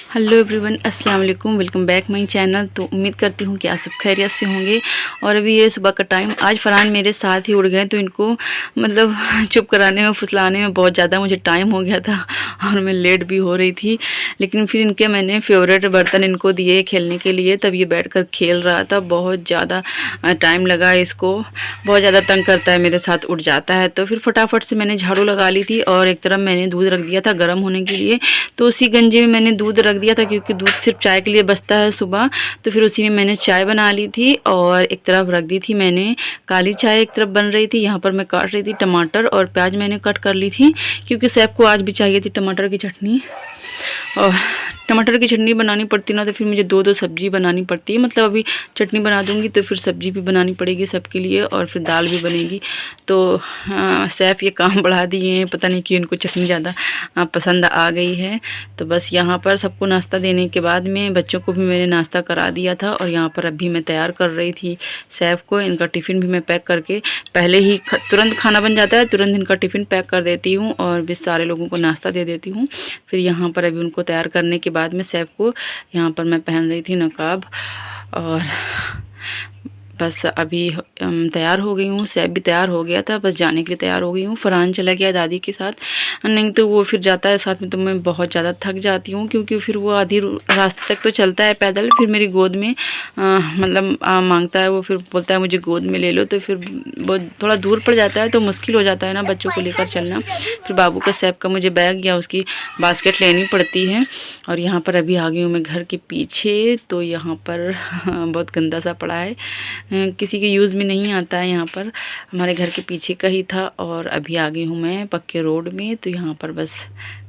Hello everyone, अस्सलाम वालेकुम। Welcome back my channel. तो उम्मीद करती हूँ कि आप सब खैरियत से होंगे। और अभी ये सुबह का टाइम, आज फरहान मेरे साथ ही उड़ गए, तो इनको मतलब चुप कराने में, फुसलाने में बहुत ज़्यादा मुझे टाइम हो गया था और मैं लेट भी हो रही थी। लेकिन फिर इनके मैंने फेवरेट बर्तन इनको दिए खेलने के लिए, तब ये बैठकर खेल रहा था। बहुत ज़्यादा टाइम लगा इसको, बहुत ज़्यादा तंग करता है, मेरे साथ उठ जाता है। तो फिर फटाफट से मैंने झाड़ू लगा ली थी और एक तरफ मैंने दूध रख दिया था गर्म होने के लिए। तो उसी गंजे में मैंने दूध रख दिया था, क्योंकि दूध सिर्फ चाय के लिए बचता है सुबह। तो फिर उसी में मैंने चाय बना ली थी और एक तरफ रख दी थी मैंने काली चाय, एक तरफ बन रही थी। यहाँ पर मैं काट रही थी टमाटर और प्याज मैंने कट कर ली थी, क्योंकि सैफ को आज भी चाहिए थी टमाटर की चटनी। और टमाटर की चटनी बनानी पड़ती ना, तो फिर मुझे दो सब्जी बनानी पड़ती है। मतलब अभी चटनी बना दूंगी तो फिर सब्जी भी बनानी पड़ेगी सबके लिए, और फिर दाल भी बनेगी। तो सैफ ये काम बढ़ा दिए हैं, पता नहीं क्यों इनको चटनी ज़्यादा पसंद आ गई है। तो बस यहाँ पर सबको नाश्ता देने के बाद में बच्चों को भी मैंने नाश्ता करा दिया था, और यहाँ पर अभी मैं तैयार कर रही थी सैफ को। इनका टिफ़िन भी मैं पैक करके, पहले ही तुरंत खाना बन जाता है, तुरंत इनका टिफ़िन पैक कर देती हूँ और भी सारे लोगों को नाश्ता दे देती हूँ। फिर यहाँ पर अभी उनको तैयार करने के बाद में सैफ को यहाँ पर मैं पहन रही थी नकाब, और बस अभी तैयार हो गई हूँ। सैफ भी तैयार हो गया था, बस जाने के लिए तैयार हो गई हूँ। फरहान चला गया दादी के साथ, नहीं तो वो फिर जाता है साथ में, तो मैं बहुत ज़्यादा थक जाती हूँ, क्योंकि फिर वो आधी रास्ते तक तो चलता है पैदल, फिर मेरी गोद में मतलब मांगता है वो, फिर बोलता है मुझे गोद में ले लो। तो फिर बहुत थोड़ा दूर पड़ जाता है, तो मुश्किल हो जाता है ना बच्चों को लेकर चलना। फिर बाबू का सैफ का मुझे बैग या उसकी बास्केट लेनी पड़ती है। और यहाँ पर अभी आ गई हूँ मैं घर के पीछे। तो यहाँ पर बहुत गंदा सा पड़ा है, किसी के यूज़ में नहीं आता है। यहाँ पर हमारे घर के पीछे का ही था, और अभी आ गई हूँ मैं पक्के रोड में। तो यहाँ पर बस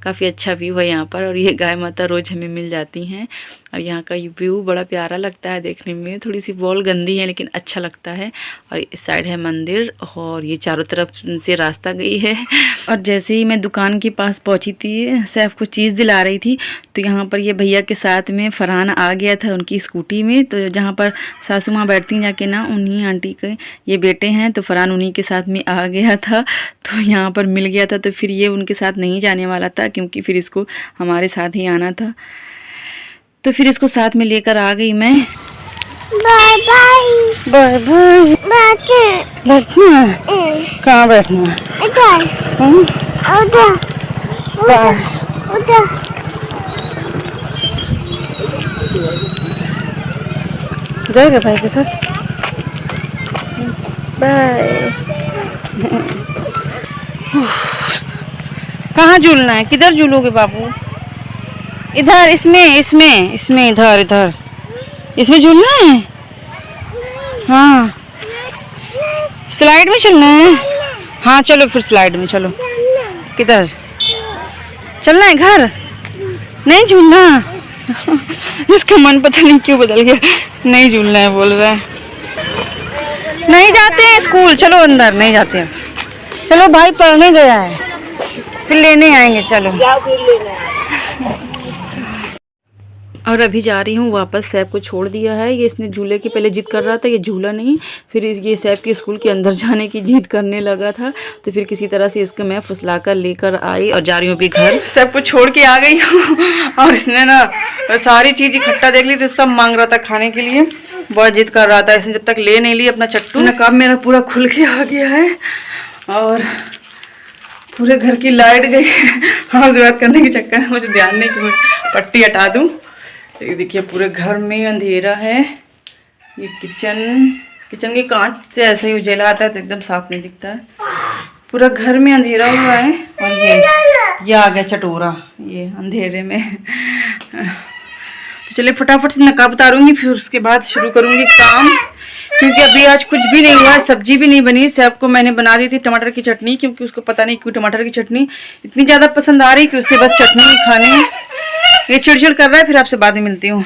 काफ़ी अच्छा व्यू है यहाँ पर, और ये गाय माता रोज़ हमें मिल जाती हैं। और यहाँ का व्यू बड़ा प्यारा लगता है देखने में। थोड़ी सी वॉल गंदी है लेकिन अच्छा लगता है। और इस साइड है मंदिर, और ये चारों तरफ से रास्ता गई है। और जैसे ही मैं दुकान के पास पहुँची थी, सैफ को चीज़ दिला रही थी, तो यहाँ पर ये भैया के साथ में फरहान आ गया था उनकी स्कूटी में। तो जहाँ पर सासू माँ बैठती जाके ना, उन्हीं आंटी के ये बेटे हैं, तो फरहान उन्हीं के साथ में आ गया था। तो यहाँ पर मिल गया था, तो फिर ये उनके साथ नहीं जाने वाला था, क्योंकि फिर इसको हमारे साथ ही आना था। तो फिर इसको साथ में लेकर आ गई मैं। Bye bye bye bye. बैठना कहाँ बैठना? उधर उधर उधर। जाएगा भाई के साथ। बाय। कहाँ झूलना है? किधर झूलोगे बाबू? इधर, इसमें इधर इधर इसमें झूलना है। हाँ, स्लाइड में चलना है। हाँ चलो फिर स्लाइड में चलो। किधर चलना है? घर नहीं झूलना। इसका मन पता नहीं क्यों बदल गया, नहीं झूलना है बोल रहा है। नहीं जाते हैं स्कूल, चलो अंदर नहीं जाते हैं। चलो भाई पढ़ने गया है, फिर लेने आएंगे। चलो फिर लेने। और अभी जा रही हूँ वापस। सैफ को छोड़ दिया है, ये इसने झूले की पहले जिद कर रहा था, ये झूला नहीं। फिर ये सैफ के स्कूल के अंदर जाने की जिद करने लगा था, तो फिर किसी तरह से इसको मैं फुसलाकर लेकर आई और जा रही हूँ अभी घर। सब कुछ छोड़ के आ गई हूँ और इसने ना सारी चीज़ इकट्ठा देख ली थी, सब मांग रहा था खाने के लिए, बहुत जिद कर रहा था। इसने जब तक ले नहीं ली अपना चट्टू, नकाब मेरा पूरा खुल के आ गया है, और पूरे घर की लाइट गई। हाँ, बात करने के चक्कर में मुझे ध्यान नहीं कि मैं पट्टी हटा दूँ। ये देखिए पूरे घर में अंधेरा है। ये किचन के कांच से ऐसे ही उजाला आता है, तो एकदम साफ नहीं दिखता है। पूरा घर में अंधेरा हुआ है, और ये आ गया चटोरा ये अंधेरे में। तो चलिए फटाफट से नकाब उतारूंगी, फिर उसके बाद शुरू करूंगी काम, क्योंकि अभी आज कुछ भी नहीं हुआ, सब्जी भी नहीं बनी। सैफ को मैंने बना दी थी टमाटर की चटनी, क्योंकि उसको पता नहीं क्यों टमाटर की चटनी इतनी ज़्यादा पसंद आ रही कि उससे बस चटनी ही खानी है। ये चिड़चिड़ कर रहा है। फिर आपसे बाद में मिलती हूँ।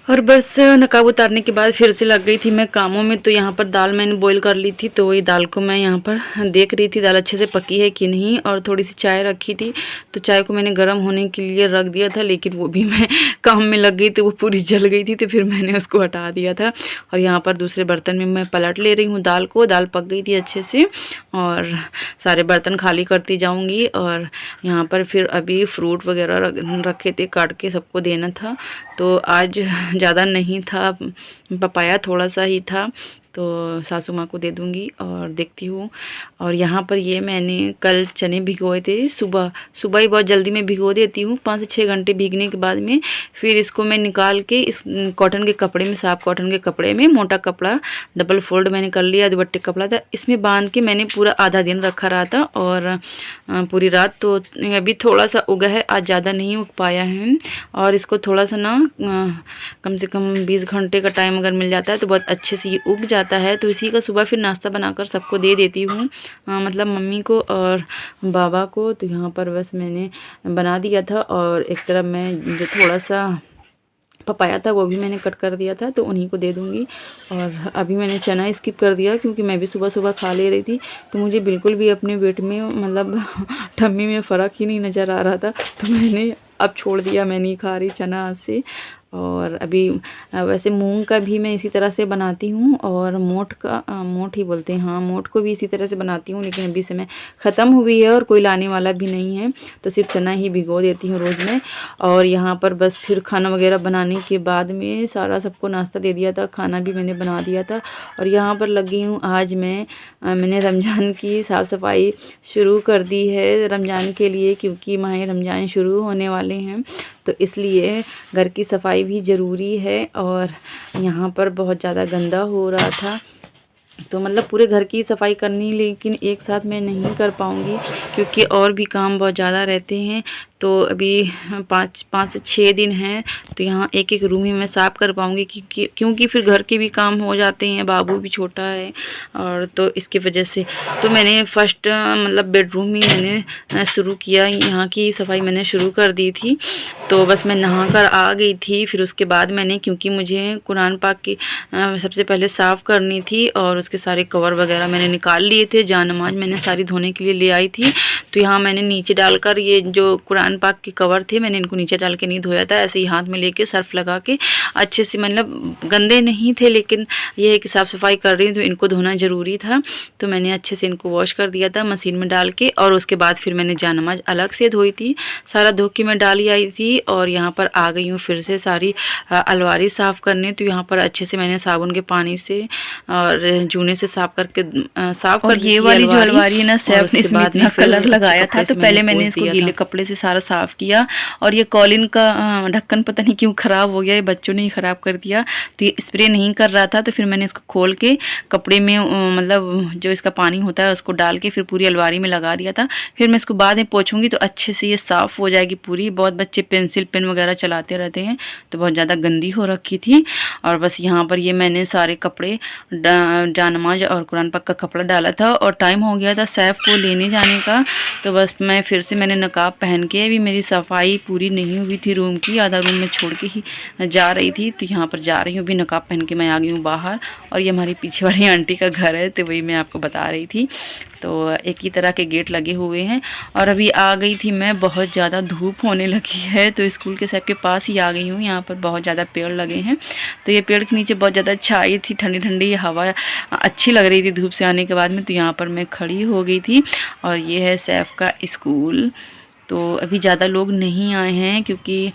और बस नकाब उतारने के बाद फिर से लग गई थी मैं कामों में। तो यहाँ पर दाल मैंने बॉईल कर ली थी, तो वही दाल को मैं यहाँ पर देख रही थी दाल अच्छे से पकी है कि नहीं। और थोड़ी सी चाय रखी थी, तो चाय को मैंने गर्म होने के लिए रख दिया था, लेकिन वो भी मैं काम में लग गई तो वो पूरी जल गई थी, तो फिर मैंने उसको हटा दिया था। और यहाँ पर दूसरे बर्तन में मैं पलट ले रही हूँ दाल को। दाल पक गई थी अच्छे से और सारे बर्तन खाली करती जाऊँगी। और यहाँ पर फिर अभी फ्रूट वगैरह रखे थे, काट के सबको देना था। तो आज ज़्यादा नहीं था, पपाया थोड़ा सा ही था, तो सासू माँ को दे दूँगी और देखती हूँ। और यहाँ पर ये मैंने कल चने भिगोए थे, सुबह ही बहुत जल्दी मैं भिगो देती हूँ, 5 से 6 घंटे भीगने के बाद में फिर इसको मैं निकाल के इस कॉटन के कपड़े में, साफ कॉटन के कपड़े में, मोटा कपड़ा डबल फोल्ड मैंने कर लिया, दुपट्टे कपड़ा था, इसमें बांध के मैंने पूरा आधा दिन रखा रहा था और पूरी रात। तो अभी थोड़ा सा उगा है, आज ज़्यादा नहीं उग पाया है। और इसको थोड़ा सा ना कम से कम 20 घंटे का टाइम अगर मिल जाता है तो बहुत अच्छे से ये उग जाता है। तो इसी का सुबह फिर नाश्ता बनाकर सबको दे देती हूँ, मतलब मम्मी को और बाबा को। तो यहाँ पर बस मैंने बना दिया था और एक तरफ मैं जो थोड़ा सा पपाया था वो भी मैंने कट कर दिया था, तो उन्हीं को दे दूँगी। और अभी मैंने चना स्किप कर दिया क्योंकि मैं भी सुबह खा ले रही थी, तो मुझे बिल्कुल भी अपने वेट में मतलब ठम्मी में फ़र्क ही नहीं नज़र आ रहा था, तो मैंने अब छोड़ दिया, मैं नहीं खा रही चना आज से। और अभी वैसे मूंग का भी मैं इसी तरह से बनाती हूँ और मोठ ही बोलते हैं, हाँ मोठ को भी इसी तरह से बनाती हूँ, लेकिन अभी समय ख़त्म हुई है और कोई लाने वाला भी नहीं है, तो सिर्फ चना ही भिगो देती हूँ रोज़ में। और यहाँ पर बस फिर खाना वगैरह बनाने के बाद में सारा सबको नाश्ता दे दिया था, खाना भी मैंने बना दिया था। और यहाँ पर लगी हूँ आज मैंने रमज़ान की साफ़ सफाई शुरू कर दी है रमज़ान के लिए, क्योंकि माह रमज़ान शुरू होने वाले हैं, तो इसलिए घर की सफाई भी ज़रूरी है। और यहाँ पर बहुत ज़्यादा गंदा हो रहा था, तो मतलब पूरे घर की सफाई करनी, लेकिन एक साथ मैं नहीं कर पाऊँगी क्योंकि और भी काम बहुत ज़्यादा रहते हैं। तो अभी 5 से 6 दिन हैं, तो यहाँ एक रूम ही मैं साफ़ कर पाऊँगी क्योंकि फिर घर के भी काम हो जाते हैं, बाबू भी छोटा है, और तो इसकी वजह से तो मैंने फर्स्ट मतलब बेडरूम ही मैंने शुरू किया, यहाँ की सफाई मैंने शुरू कर दी थी। तो बस मैं नहा कर आ गई थी, फिर उसके बाद मैंने, क्योंकि मुझे कुरान पाक की सबसे पहले साफ़ करनी थी और उसके सारे कवर वगैरह मैंने निकाल लिए थे, जानमाज मैंने सारी धोने के लिए ले आई थी। तो यहाँ मैंने नीचे डालकर ये जो कुरान पाक के कवर थे मैंने इनको नीचे डाल के नहीं धोया था, ऐसे ही हाथ में लेके सर्फ लगा के अच्छे से, मतलब गंदे नहीं थे लेकिन ये है कि साफ़ सफाई कर रही हूँ तो इनको धोना ज़रूरी था, तो मैंने अच्छे से इनको वॉश कर दिया था मशीन में डाल के। और उसके बाद फिर मैंने जानमाज अलग से धोई थी, सारा धो के मैं डाली आई थी। और यहाँ पर आ गई हूँ फिर से सारी अलमारी साफ़ करने। तो यहाँ पर अच्छे से मैंने साबुन के पानी से और जूने से साफ़ करके साफ़ कर, ये वाली जो अलमारी है ना सैफ ने इसमें इतना कलर लगाया था, तो पहले मैंने इसको गीले कपड़े से सारा साफ़ किया। और ये कॉलिन का ढक्कन पता नहीं क्यों ख़राब हो गया, ये बच्चों ने ही ख़राब कर दिया, तो ये स्प्रे नहीं कर रहा था, तो फिर मैंने इसको खोल के कपड़े में मतलब जो इसका पानी होता है उसको डाल के फिर पूरी अलमारी में लगा दिया था। फिर मैं इसको बाद में पोंछूंगी तो अच्छे से ये साफ़ हो जाएगी पूरी। बहुत बच्चे पेंसिल पेन वगैरह चलाते रहते हैं, तो बहुत ज़्यादा गंदी हो रखी थी। और बस यहाँ पर ये मैंने सारे कपड़े जानमाज और कुरान पाक का कपड़ा डाला था और टाइम हो गया था सैफ को लेने जाने का, तो बस मैं फिर से मैंने नकाब पहन के, अभी मेरी सफाई पूरी नहीं हुई थी रूम की, आधा रूम में छोड़ के ही जा रही थी। तो यहाँ पर जा रही हूँ, अभी नकाब पहन के मैं आ गई हूँ बाहर। और ये हमारी पीछे वाली आंटी का घर है, तो वही मैं आपको बता रही थी। तो एक ही तरह के गेट लगे हुए हैं। और अभी आ गई थी मैं, बहुत ज़्यादा धूप होने लगी है, तो स्कूल के सब के पास ही आ गई हूँ। यहाँ पर बहुत ज़्यादा पेड़ लगे हैं, तो ये पेड़ के नीचे बहुत ज़्यादा छाई थी, ठंडी ठंडी हवा अच्छी लग रही थी धूप से आने के बाद में। तो यहाँ पर मैं खड़ी हो गई थी और ये है सैफ का स्कूल। तो अभी ज़्यादा लोग नहीं आए हैं क्योंकि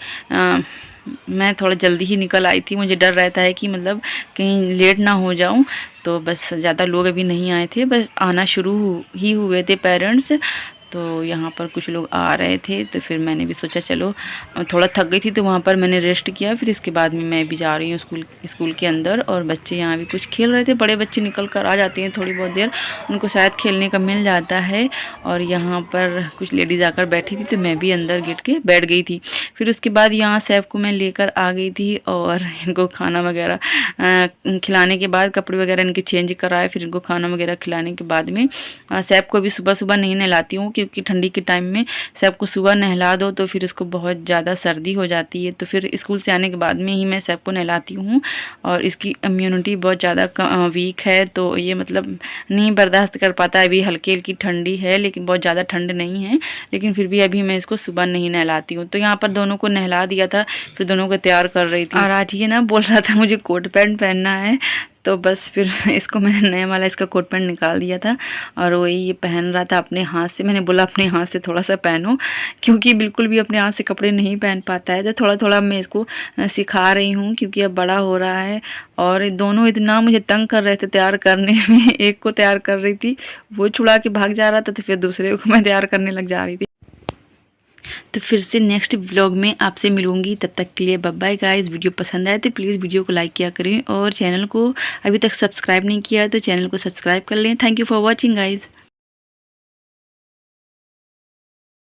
मैं थोड़ा जल्दी ही निकल आई थी, मुझे डर रहता है कि मतलब कहीं लेट ना हो जाऊं, तो बस ज़्यादा लोग अभी नहीं आए थे, बस आना शुरू ही हुए थे पेरेंट्स। तो यहाँ पर कुछ लोग आ रहे थे, तो फिर मैंने भी सोचा चलो, थोड़ा थक गई थी तो वहाँ पर मैंने रेस्ट किया। फिर इसके बाद में मैं भी जा रही हूँ स्कूल के अंदर, और बच्चे यहाँ भी कुछ खेल रहे थे, बड़े बच्चे निकल कर आ जाते हैं थोड़ी बहुत देर, उनको शायद खेलने का मिल जाता है। और यहाँ पर कुछ लेडीज आकर बैठी थी, तो मैं भी अंदर गेट के बैठ गई थी। फिर उसके बाद यहाँ सैफ को मैं लेकर आ गई थी और इनको खाना वगैरह खिलाने के बाद कपड़े वगैरह इनके चेंज कराए, फिर इनको खाना वगैरह खिलाने के बाद में सैफ को भी सुबह नहीं नहलाती हूँ क्योंकि ठंडी के टाइम में सैफ को सुबह नहला दो तो फिर उसको बहुत ज़्यादा सर्दी हो जाती है। तो फिर स्कूल से आने के बाद में ही मैं सैफ को नहलाती हूँ। और इसकी इम्यूनिटी बहुत ज़्यादा वीक है, तो ये मतलब नहीं बर्दाश्त कर पाता है। अभी हल्की हल्की ठंडी है लेकिन बहुत ज़्यादा ठंड नहीं है, लेकिन फिर भी अभी मैं इसको सुबह नहीं नहलाती हूँ। तो यहाँ पर दोनों को नहला दिया था, फिर दोनों को तैयार कर रही थी। और आज ये ना बोल रहा था मुझे कोट पैंट पहनना है, तो बस फिर इसको मैंने नया वाला इसका कोट पैंट निकाल दिया था और वही ये पहन रहा था अपने हाथ से। मैंने बोला अपने हाथ से थोड़ा सा पहनो, क्योंकि बिल्कुल भी अपने हाथ से कपड़े नहीं पहन पाता है। तो थोड़ा थोड़ा मैं इसको सिखा रही हूँ क्योंकि अब बड़ा हो रहा है। और दोनों इतना मुझे तंग कर रहे थे तैयार करने में। एक को तैयार कर रही थी, वो छुड़ा के भाग जा रहा था, तो फिर दूसरे को मैं तैयार करने लग जा रही थी। तो फिर से नेक्स्ट व्लॉग में आपसे मिलूंगी, तब तक के लिए बाय बाय गाइस। वीडियो पसंद आए तो प्लीज़ वीडियो को लाइक किया करें और चैनल को अभी तक सब्सक्राइब नहीं किया तो चैनल को सब्सक्राइब कर लें। Thank you for watching guys.